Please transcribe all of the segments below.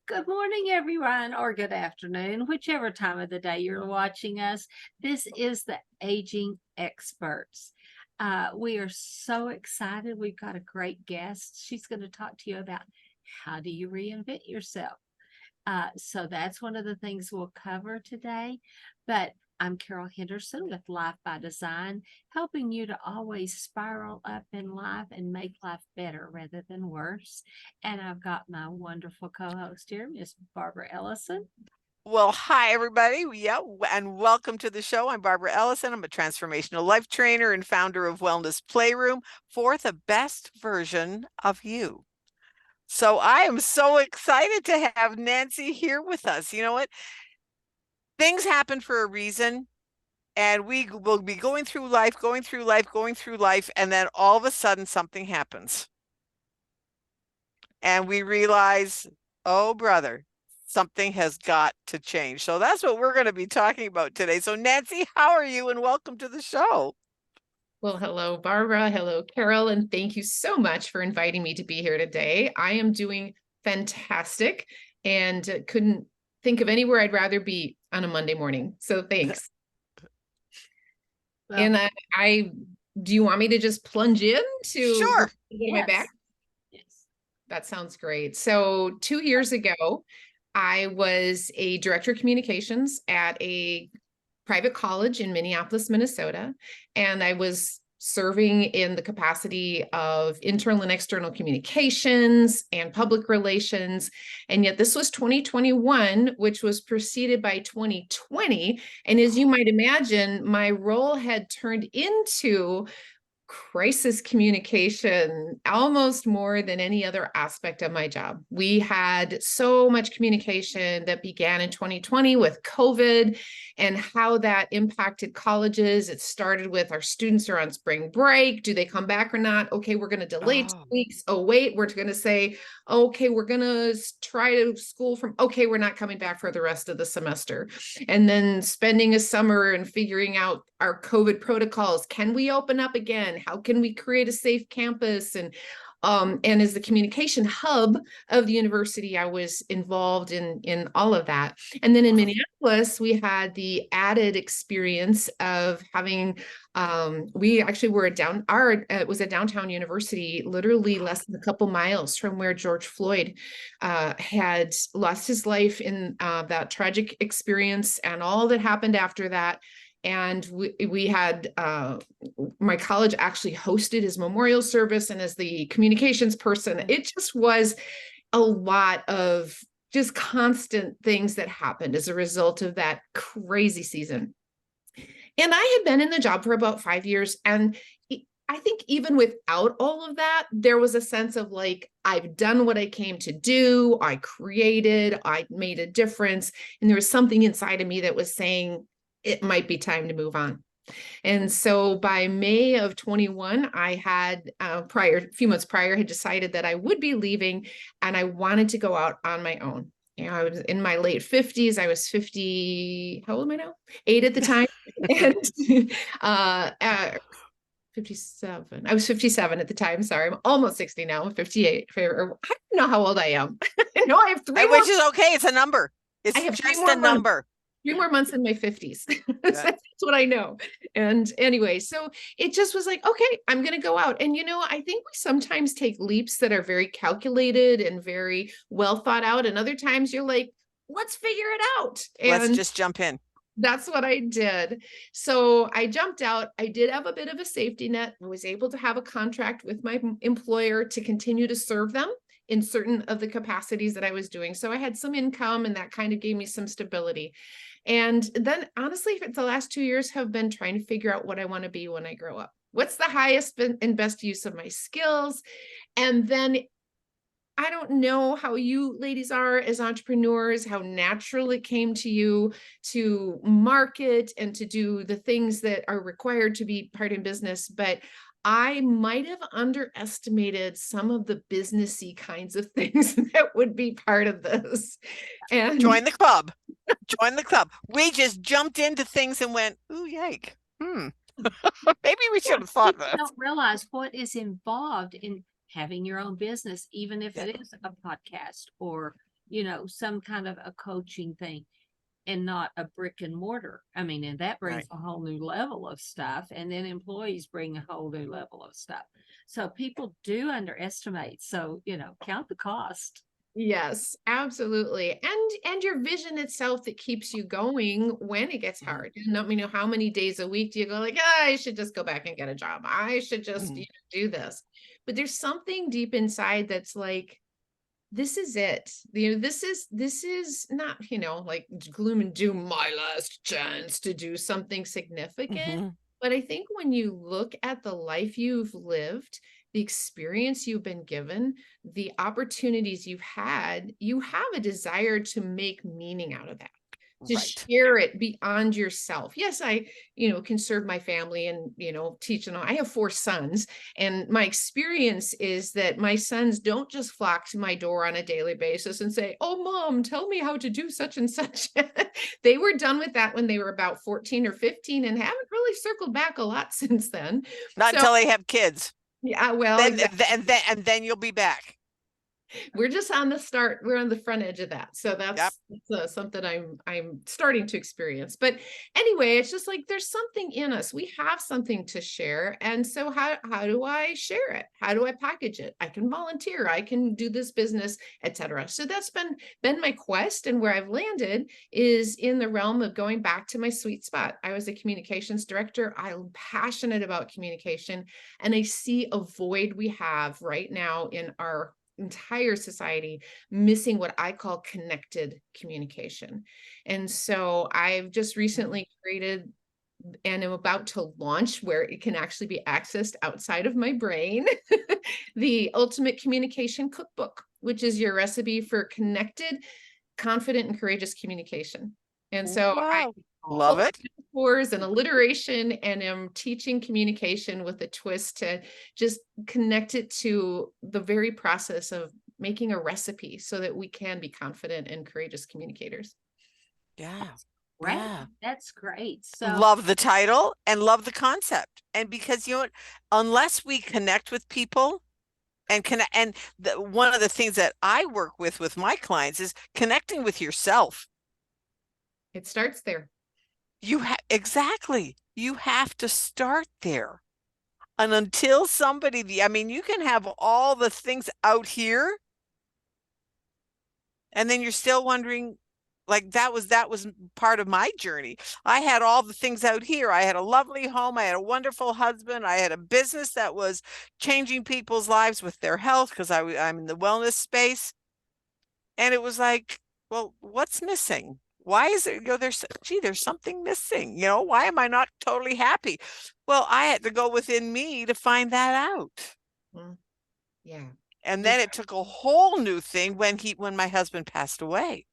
Good morning, everyone, or good afternoon, whichever time of the day you're watching us. This is the Aging Experts. We are so excited. We've got a great guest. She's going to talk to you about how do you reinvent yourself. So that's one of the things we'll cover today. But I'm Carol Henderson with Life by Design, helping you to always spiral up in life and make life better rather than worse. And I've got my wonderful co-host here, Miss Barbara Ellison. Well, hi, everybody. And welcome to the show. I'm Barbara Ellison. I'm a transformational life trainer and founder of Wellness Playroom for the best version of you. So I am so excited to have Nancy here with us. You know what? Things happen for a reason, and we will be going through life, and then all of a sudden something happens. And we realize, oh, brother, something has got to change. So that's what we're going to be talking about today. So Nancy, how are you? And welcome to the show. Well, hello, Barbara. Hello, Carol. And thank you so much for inviting me to be here today. I am doing fantastic and couldn't think of anywhere I'd rather be on a Monday morning. So thanks. Well, and do you want me to just plunge in to Sure. My back? Yes. That sounds great. So 2 years ago, I was a director of communications at a private college in Minneapolis, Minnesota, and I was serving in the capacity of internal and external communications and public relations. And yet this was 2021, which was preceded by 2020. And as you might imagine, my role had turned into crisis communication almost more than any other aspect of my job. We had so much communication that began in 2020 with COVID and how that impacted colleges. It started with our students are on spring break. Do they come back or not? Okay, we're going to delay 2 weeks. Oh, wait, we're going to say, okay, we're going to try to school from, okay, we're not coming back for the rest of the semester. And then spending a summer and figuring out our COVID protocols. Can we open up again? How can we create a safe campus? And as the communication hub of the university, I was involved in all of that. And then in Minneapolis, we had the added experience of having, we actually were it was a downtown university, literally less than a couple miles from where George Floyd had lost his life in that tragic experience and all that happened after that. And we had, my college actually hosted his memorial service. And as the communications person, it just was a lot of just constant things that happened as a result of that crazy season. And I had been in the job for about 5 years. And I think even without all of that, there was a sense of like, I've done what I came to do. I created, I made a difference. And there was something inside of me that was saying, it might be time to move on. And so by May of 21, I had a few months prior, had decided that I would be leaving and I wanted to go out on my own. You know, I was in my late 50s. I was 50, how old am I now? 8 at the time. And 57. I was 57 at the time. Sorry, I'm almost 60 now. I'm 58. I don't know how old I am. No, I have 3 Which is okay. It's a number. It's just a number. 3 more months in my 50s. That's what I know. And anyway, so it just was like, okay, I'm going to go out. And, you know, I think we sometimes take leaps that are very calculated and very well thought out. And other times you're like, let's figure it out. And let's just jump in. That's what I did. So I jumped out. I did have a bit of a safety net. I was able to have a contract with my employer to continue to serve them in certain of the capacities that I was doing. So I had some income and that kind of gave me some stability. And then honestly, for the last 2 years have been trying to figure out what I want to be when I grow up. What's the highest and best use of my skills? And then I don't know how you ladies are as entrepreneurs, how natural it came to you to market and to do the things that are required to be part in business, but I might have underestimated some of the businessy kinds of things that would be part of this. And join the club. Join the club. We just jumped into things and went, ooh, yike. Maybe we should have thought that. Don't realize what is involved in having your own business, even if it is a podcast or some kind of a coaching thing and not a brick and mortar. I mean, and that brings a whole new level of stuff. And then employees bring a whole new level of stuff. So people do underestimate. So, count the cost. Yes, absolutely. And your vision itself that keeps you going when it gets hard. How many days a week do you go like, I should just go back and get a job. I should just do this. But there's something deep inside that's like, this is it. This is not, like gloom and doom, my last chance to do something significant. But I think when you look at the life you've lived, the experience you've been given, the opportunities you've had, you have a desire to make meaning out of that, to share it beyond yourself. Yes, I, can serve my family and, teach. And I have 4 sons, and my experience is that my sons don't just flock to my door on a daily basis and say, oh, Mom, tell me how to do such and such. They were done with that when they were about 14 or 15 and haven't really circled back a lot since then. Not until they have kids. Yeah, well, exactly. and then you'll be back. We're just on the start. We're on the front edge of that. So that's something I'm starting to experience. But anyway, it's just like there's something in us. We have something to share. And so how do I share it? How do I package it? I can volunteer. I can do this business, etc. So that's been my quest, and where I've landed is in the realm of going back to my sweet spot. I was a communications director. I'm passionate about communication, and I see a void we have right now in our entire society missing what I call connected communication. And so I've just recently created and am about to launch, where it can actually be accessed outside of my brain, the Ultimate Communication Cookbook, which is your recipe for connected, confident, and courageous communication. And so I love it. Metaphors and alliteration, and am teaching communication with a twist to just connect it to the very process of making a recipe so that we can be confident and courageous communicators. Yeah. Right. Yeah. That's great. So love the title and love the concept. And because unless we connect with people and one of the things that I work with my clients is connecting with yourself. It starts there. Exactly. You have to start there. And until you can have all the things out here, and then you're still wondering, like that was part of my journey. I had all the things out here. I had a lovely home. I had a wonderful husband. I had a business that was changing people's lives with their health, because I'm in the wellness space. And it was like, well, what's missing? Why is it, there's something missing, why am I not totally happy? Well, I had to go within me to find that out. Yeah. And then it took a whole new thing when my husband passed away.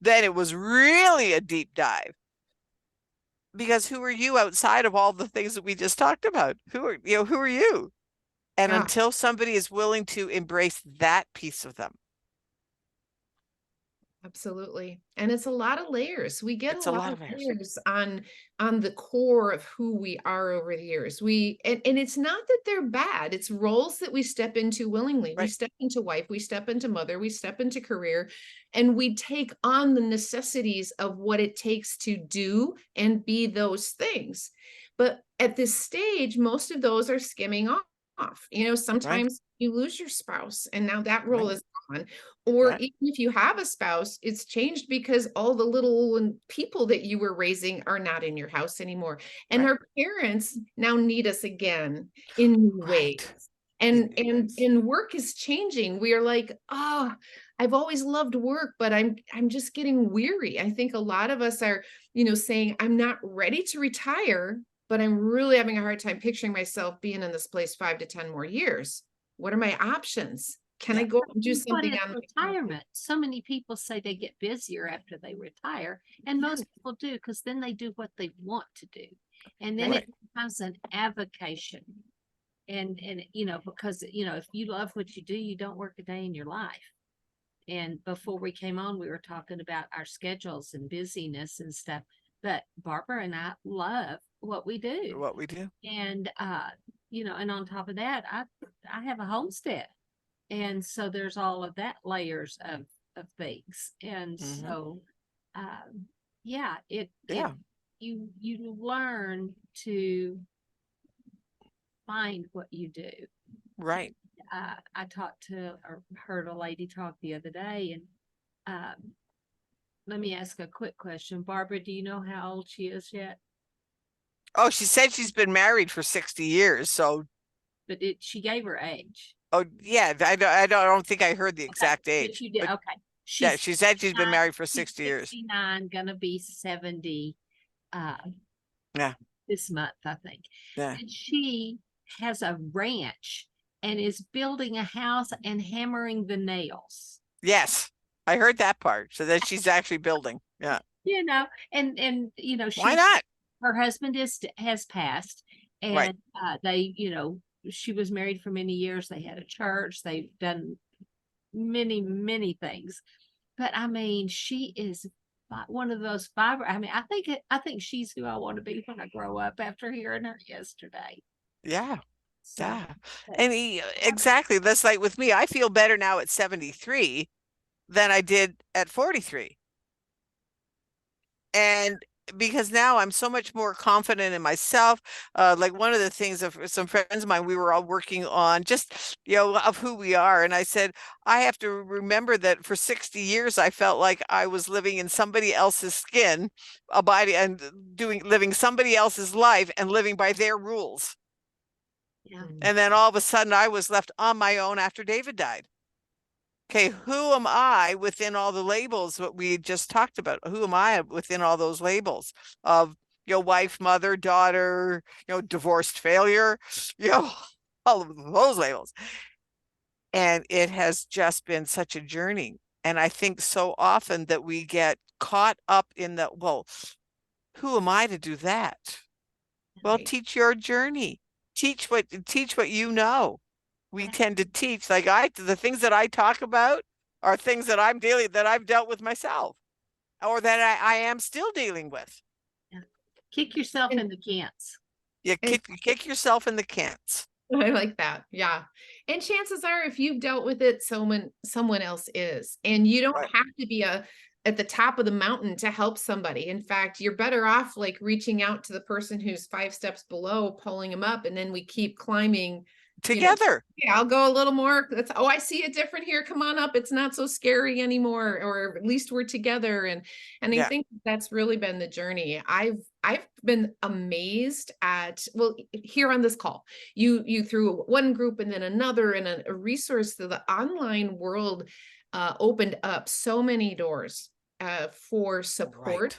Then it was really a deep dive, because who are you outside of all the things that we just talked about? Who are you? And until somebody is willing to embrace that piece of them. Absolutely. And it's a lot of layers. We get a lot of layers on the core of who we are over the years. And it's not that they're bad. It's roles that we step into willingly. Right. We step into wife, we step into mother, we step into career, and we take on the necessities of what it takes to do and be those things. But at this stage, most of those are skimming off. Sometimes you lose your spouse, and now that role is gone. Or even if you have a spouse, it's changed because all the little people that you were raising are not in your house anymore. And our parents now need us again in new ways. And work is changing. We are like, I've always loved work, but I'm just getting weary. I think a lot of us are, saying, I'm not ready to retire, but I'm really having a hard time picturing myself being in this place 5 to 10 more years. What are my options? Can I go and do something on retirement? So many people say they get busier after they retire, and most people do, because then they do what they want to do, and then it becomes an avocation. And because if you love what you do, you don't work a day in your life. And before we came on, we were talking about our schedules and busyness and stuff. But Barbara and I love what we do. And and on top of that, I have a homestead. And so there's all of that layers of of things. And Mhm. so, yeah, Yeah. you learn to find what you do. Right. I talked to or heard a lady talk the other day, and let me ask a quick question. Barbara, do you know how old she is yet? Oh, she said she's been married for 60 years. So, But she gave her age. oh yeah, I don't think I heard the Okay, exact but age. you did. But Okay. yeah, She's she said she's been 69 married for she's 60 years. 69, gonna be 70 uh Yeah. this month, I think. Yeah. And she has a ranch and is building a house and hammering the nails. Yes. I heard that part. So that she's actually building. Yeah. You know, and you know, Why not? her husband has passed, Right. and they, you know, she was married for many years. They had a church. They've done many things. But I mean, she is one of those I mean, I think she's who I want to be when I grow up after hearing her yesterday. Yeah. So, Yeah. but And exactly. That's like with me. I feel better now at 73 than I did at 43. And because now I'm so much more confident in myself. Like one of the things of some friends of mine, we were all working on just, of who we are. And I said, I have to remember that for 60 years, I felt like I was living in somebody else's skin, abiding and living somebody else's life and living by their rules. yeah. And then all of a sudden I was left on my own after David died. Okay, who am I within all the labels that we just talked about? Who am I within all those labels of, wife, mother, daughter, divorced failure, all of those labels. And it has just been such a journey. And I think so often that we get caught up in the, well, who am I to do that? Well, Right. teach your journey. Teach what you know. We tend to teach the things that I talk about are things that I've dealt with myself or that I am still dealing with. Yeah. Kick yourself And- in the cans. You kick yourself in the cans. I like that. Yeah. And chances are if you've dealt with it, someone else is. And you don't Right. have to be at the top of the mountain to help somebody. In fact, you're better off like reaching out to the person who's 5 steps below, pulling them up, and then we keep climbing Together. Yeah, I'll go a little more. I see it different here. Come on up. It's not so scary anymore, or at least we're together. And I Yeah. think that's really been the journey. I've been amazed at, well, here on this call, you through one group and then another, and a resource to the online world opened up so many doors for support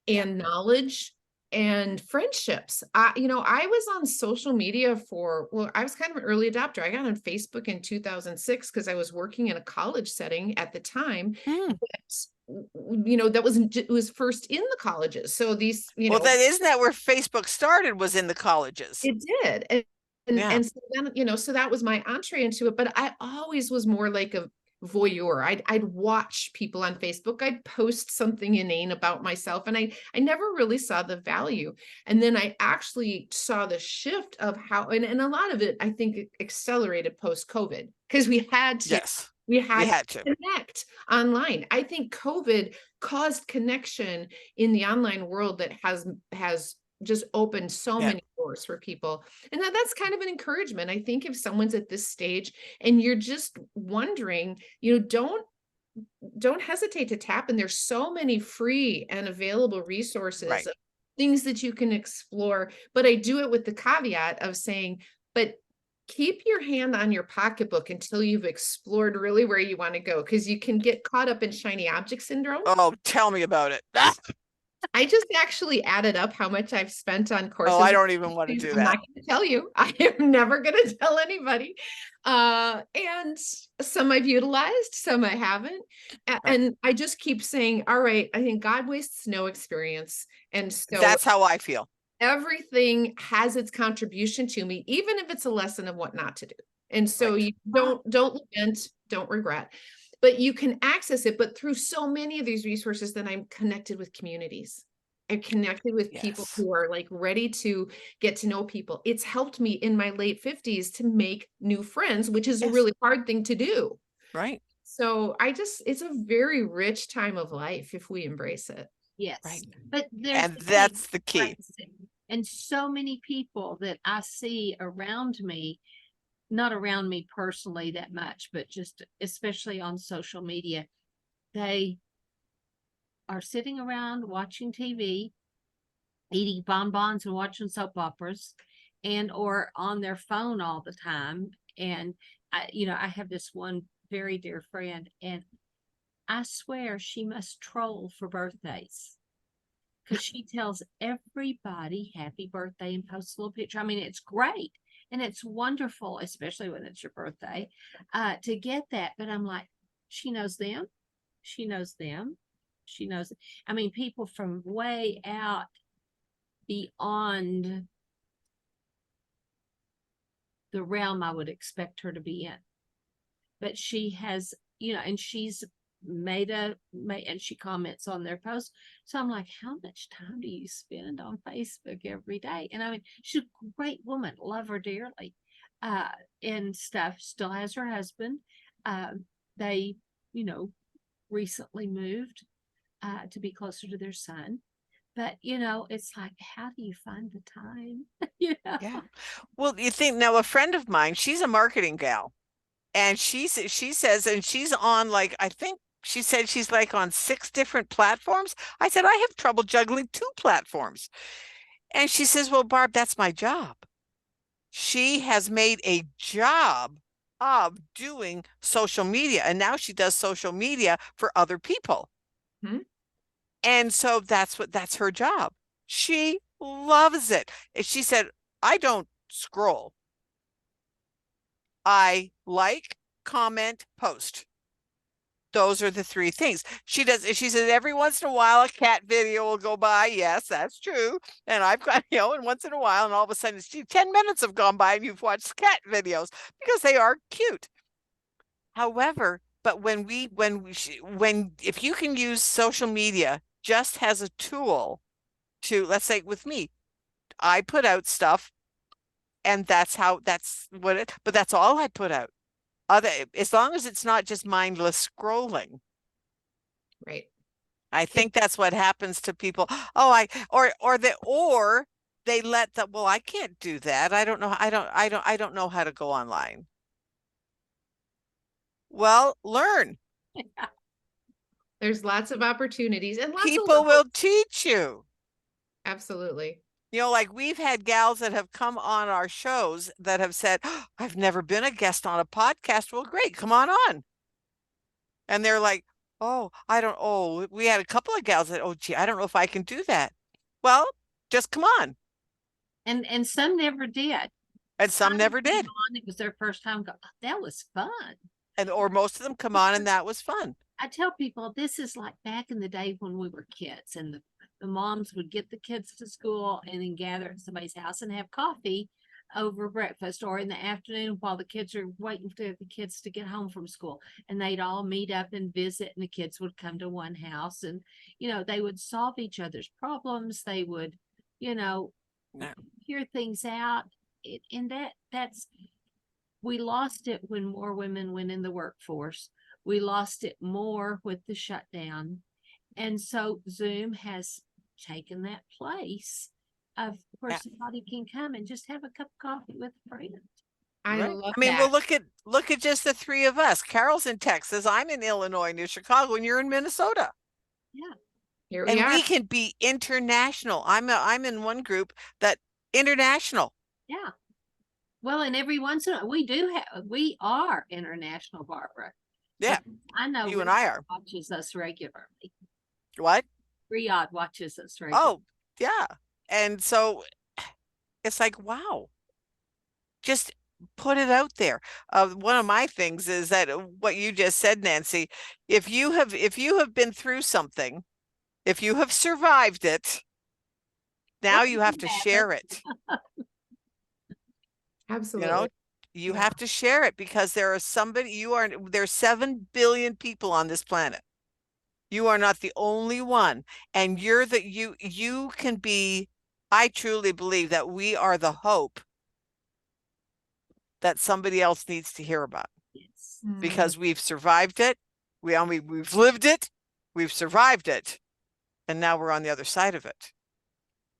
and knowledge and friendships. I was on social media I was kind of an early adopter. I got on Facebook in 2006 because I was working in a college setting at the time. It was first in the colleges. So these, Well, isn't that where Facebook started, was in the colleges? it did. And so then, so that was my entree into it. But I always was more like a voyeur. I'd watch people on Facebook. I'd post something inane about myself, and I never really saw the value. And then I actually saw the shift of how, and a lot of it, I think, accelerated post-COVID because we had to connect online. I think COVID caused connection in the online world that has just opened so many doors for people. And that's kind of an encouragement. I think if someone's at this stage and you're just wondering, don't hesitate to tap. And there's so many free and available resources, things that you can explore. But I do it with the caveat of saying, but keep your hand on your pocketbook until you've explored really where you want to go, because you can get caught up in shiny object syndrome. Oh, tell me about it. I just actually added up how much I've spent on courses. Oh, I don't even want to do that. I'm not going to tell you. I am never going to tell anybody. And some I've utilized, some I haven't. And I just keep saying, all right, I think God wastes no experience. And so that's how I feel. Everything has its contribution to me, even if it's a lesson of what not to do. And so you don't lament, don't regret. But you can access it, but through so many of these resources, then I'm connected with communities. I'm connected with people who are like ready to get to know people. It's helped me in my late 50s to make new friends, which is a really hard thing to do. Right. So it's a very rich time of life if we embrace it. Yes. Right. But there's And the that's thing, the key. practice it. And so many people that I see around me, not around me personally that much, but just especially on social media, they are sitting around watching TV, eating bonbons and watching soap operas, and or on their phone all the time. And I have this one very dear friend, and I swear she must troll for birthdays because she tells everybody happy birthday and posts a little picture. I mean, it's great and it's wonderful, especially when it's your birthday, to get that. But I'm like, she knows them. She knows them. She knows. I mean, people from way out beyond the realm I would expect her to be in. But she has, and she's and she comments on their posts. So I'm like, how much time do you spend on Facebook every day? And I mean, she's a great woman, love her dearly, and stuff. Still has her husband. They, recently moved to be closer to their son. But it's like, how do you find the time? Yeah. Well, you think now a friend of mine, she's a marketing gal. And she says, and she's on like, I think she said she's like on 6 different platforms. I said, I have trouble juggling 2 platforms. And she says, well, Barb, that's my job. She has made a job of doing social media. And now she does social media for other people. Hmm? And so that's her job. She loves it. And she said, I don't scroll. I like, comment, post. Those are the 3 things she does. She says every once in a while a cat video will go by. Yes, that's true. And I've got, and once in a while, and all of a sudden, 10 minutes have gone by and you've watched cat videos because they are cute. However, but if you can use social media just as a tool to, let's say with me, I put out stuff and that's but that's all I put out. As long as it's not just mindless scrolling. Right. I think that's what happens to people. Oh, or they let that, well, I can't do that. I don't know. I don't know how to go online. Well, learn. There's lots of opportunities and lots of People will teach you. Absolutely. Like we've had gals that have come on our shows that have said, oh, I've never been a guest on a podcast. Well, great. Come on. And they're like, we had a couple of gals that, oh, gee, I don't know if I can do that. Well, just come on. And some never did. And some never did. It was their first time. That was fun. Or most of them come on and that was fun. I tell people this is like back in the day when we were kids and the moms would get the kids to school and then gather at somebody's house and have coffee over breakfast or in the afternoon while the kids are waiting for the kids to get home from school. And they'd all meet up and visit and the kids would come to one house and, they would solve each other's problems. They would, hear things out. We lost it when more women went in the workforce. We lost it more with the shutdown. And so Zoom has taken that place of where somebody can come and just have a cup of coffee with a friend. I love that. Well, look at just the 3 of us. Carol's in Texas. I'm in Illinois near Chicago, and you're in Minnesota. Yeah. Here we are. We can be international. I'm in one group that international. Yeah. Well, and every once in a while, we are international, Barbara. Yeah. So I know you and I are. Watches us regularly. What? Riyadh watches us regularly. Oh, yeah. And so it's like, wow. Just put it out there. One of my things is that what you just said, Nancy, if you have been through something, if you have survived it, now you have to share it. Absolutely. You have to share it because there's 7 billion people on this planet. You are not the only one. And you can be, I truly believe that we are the hope that somebody else needs to hear about. Yes. Because we've survived it we've lived it, we've survived it, and now we're on the other side of it.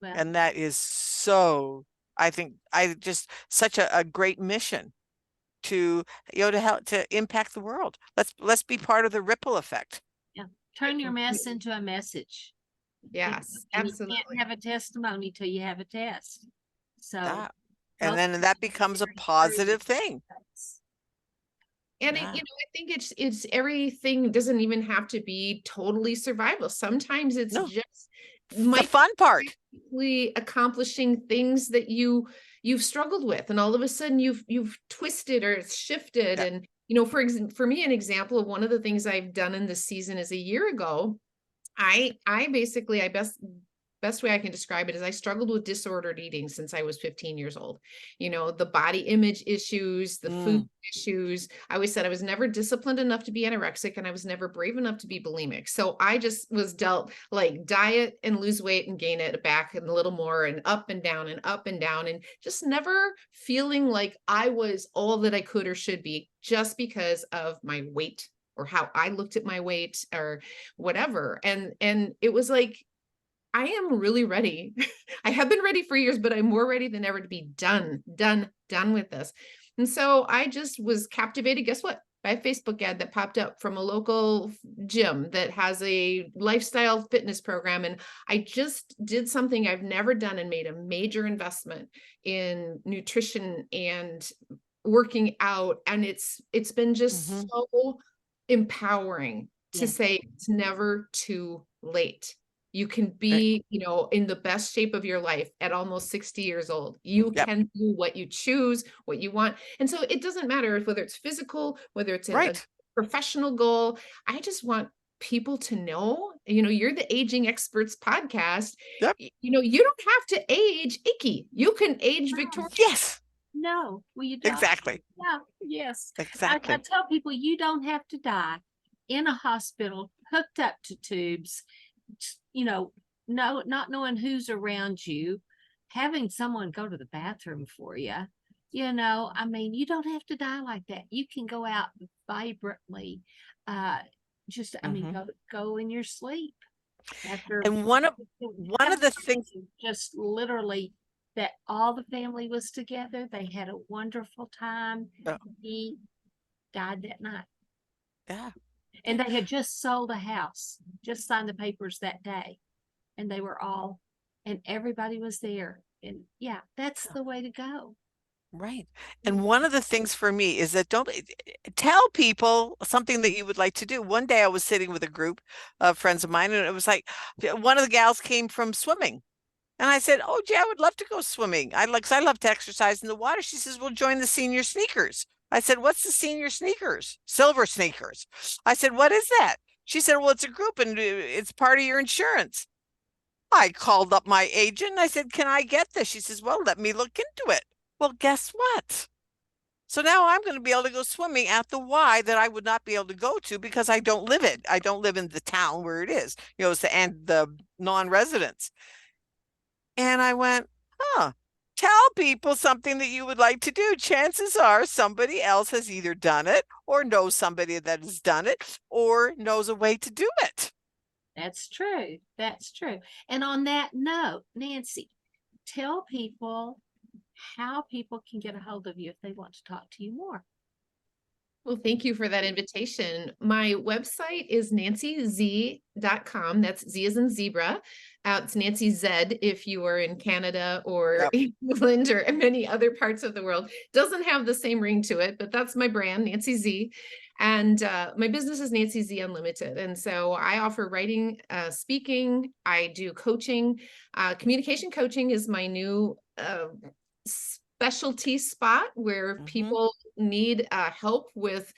Well, And that is so, I think, such a great mission to, to help to impact the world. Let's be part of the ripple effect. yeah. Turn your mess into a message. Yes, And absolutely. you can't have a testimony till you have a test. So, Yeah. And both then that becomes a very true. positive thing. And Yeah. I think it's everything doesn't even have to be totally survival. Sometimes it's No. just The fun part. Accomplishing things that you've struggled with, and all of a sudden you've twisted or it's shifted. Yeah. And for me, an example of one of the things I've done in this season is a year ago. I best way I can describe it is I struggled with disordered eating since I was 15 years old. The body image issues, the food issues. I always said I was never disciplined enough to be anorexic, and I was never brave enough to be bulimic. So I just was dealt like diet and lose weight and gain it back and a little more, and up and down and up and down, and just never feeling like I was all that I could or should be just because of my weight or how I looked at my weight or whatever. And it was like, I am really ready. I have been ready for years, but I'm more ready than ever to be done with this. And so I just was captivated. Guess what? By a Facebook ad that popped up from a local gym that has a lifestyle fitness program. And I just did something I've never done and made a major investment in nutrition and working out. And it's been just so empowering to say it's never too late. You can be, in the best shape of your life at almost 60 years old. You can do what you choose, what you want. And so it doesn't matter whether it's physical, whether it's a professional goal. I just want people to know, you're the Aging Experts podcast. Yep. You don't have to age icky. You can age victorious. Yes. No, well, you don't. Exactly. Yeah, yes. Exactly. I tell people you don't have to die in a hospital, hooked up to tubes, not knowing who's around you, having someone go to the bathroom for you. You don't have to die like that. You can go out vibrantly. Go in your sleep. And one of the things, just literally, that all the family was together. They had a wonderful time. He died that night. Yeah. And they had just sold a house, just signed the papers that day. And they were and everybody was there. And that's the way to go. Right. And one of the things for me is that don't tell people something that you would like to do. One day I was sitting with a group of friends of mine, and it was like one of the gals came from swimming. And I said, "Oh, gee, I would love to go swimming. I love to exercise in the water." She says, "Well, join the senior sneakers." I said, "What's the senior sneakers?" "Silver sneakers." I said, "What is that?" She said, "Well, it's a group and it's part of your insurance." I called up my agent and I said, "Can I get this?" She says, "Well, let me look into it." Well, guess what? So now I'm going to be able to go swimming at the Y that I would not be able to go to because I don't live it. I don't live in the town where it is, it's the non-residents. And I went, tell people something that you would like to do. Chances are somebody else has either done it or knows somebody that has done it or knows a way to do it. That's true. That's true. And on that note, Nancy, tell people how people can get a hold of you if they want to talk to you more. Well, thank you for that invitation. My website is nancyz.com. That's Z as in zebra. It's Nancy Z if you are in Canada or England or many other parts of the world. Doesn't have the same ring to it, but that's my brand, Nancy Z. And my business is Nancy Z Unlimited. And so I offer writing, speaking. I do coaching. Communication coaching is my new specialty spot where people need help with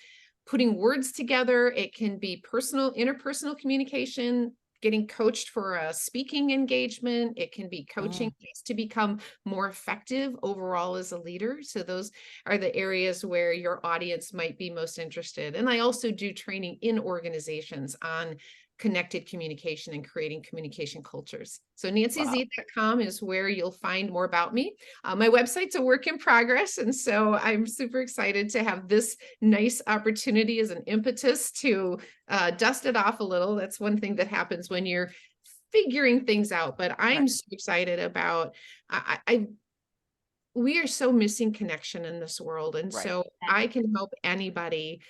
putting words together. It can be interpersonal communication, getting coached for a speaking engagement. It can be coaching just to become more effective overall as a leader. So those are the areas where your audience might be most interested. And I also do training in organizations on connected communication and creating communication cultures. So Wow. nancyz.com is where you'll find more about me. My website's a work in progress. And so I'm super excited to have this nice opportunity as an impetus to dust it off a little. That's one thing that happens when you're figuring things out. But I'm Right. so excited about, we are so missing connection in this world. And Right. so I can help anybody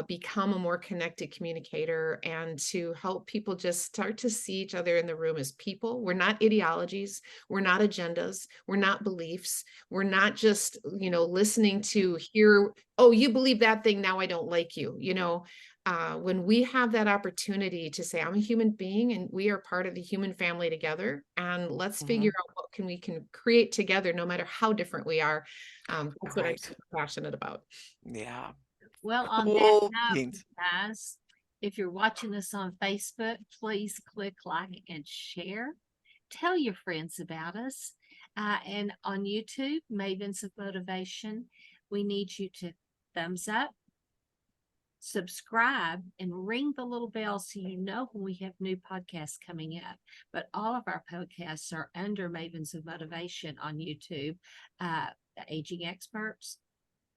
become a more connected communicator and to help people just start to see each other in the room as people. We're not ideologies. We're not agendas. We're not beliefs. We're not just, listening to hear, oh, you believe that thing. Now I don't like you. When we have that opportunity to say, I'm a human being and we are part of the human family together, and let's figure out what we can create together, no matter how different we are. That's what I'm Right. super passionate about. Yeah. Well, on Cool that note, beans. guys, if you're watching us on Facebook, please click like and share. Tell your friends about us. And on YouTube, Mavens of Motivation, we need you to thumbs up, subscribe, and ring the little bell so you know when we have new podcasts coming up. But all of our podcasts are under Mavens of Motivation on YouTube. The Aging Experts,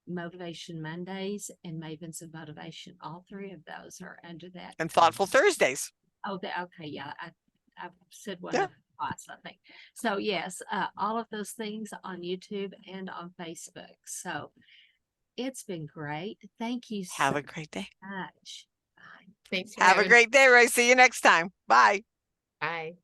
Motivation Mondays, and Mavens of Motivation. All three of those are under that. And Thoughtful Thursdays. Oh, okay. Yeah. I've said one Yeah. of twice, I think. So yes, all of those things on YouTube and on Facebook. So it's been great. Thank you Have so a great day. much. Bye. Thanks for Have a having me. great day, Ray. See you next time. Bye. Bye.